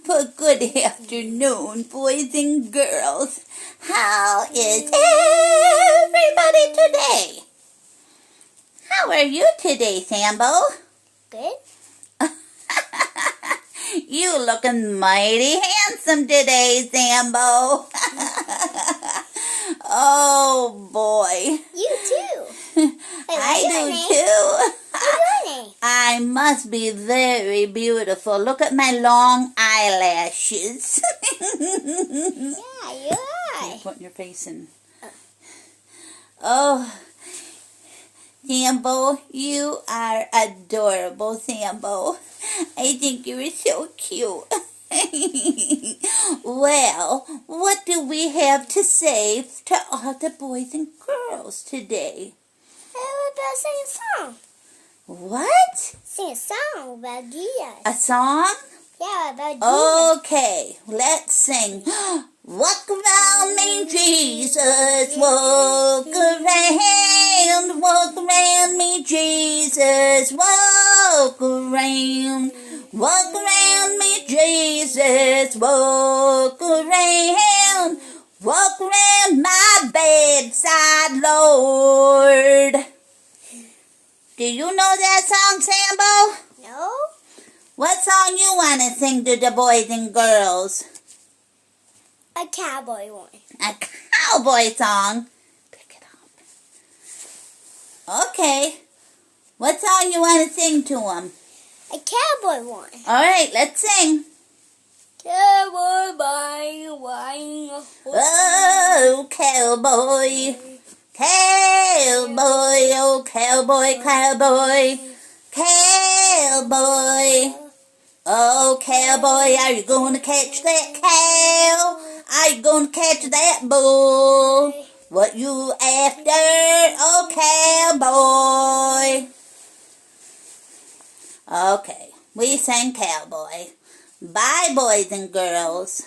But good afternoon, boys and girls. How is everybody today? How are you today, Sambo? Good. You looking mighty handsome today, Sambo. Oh, boy. You too. I do too. What's your name? I must be very beautiful. Look at my long eyelashes. Yeah, you are. You're putting your face in. Oh, Sambo, you are adorable, Sambo. I think you're so cute. Well, what do we have to say to all the boys and girls today? How about sing a song? What? Sing a song about Jesus. A song? Yeah, about Jesus. Okay, let's sing. Walk around me, Jesus. Walk around me, Jesus. Walk around me, Jesus. Walk around my bedside, Lord. Do you know that song, Sambo? No? What song you want to sing to the boys and girls? A cowboy one. A cowboy song. Pick it up. Okay. What song you want to sing to them? A cowboy one. All right, let's sing. Cowboy buying a horse. Oh, cowboy. Cowboy, oh, cowboy, cowboy. Cowboy. Oh, cowboy, are you going to catch that cow? Are you going to catch that bull? What you after? Oh, cowboy. Okay, we sang cowboy. Bye, boys and girls.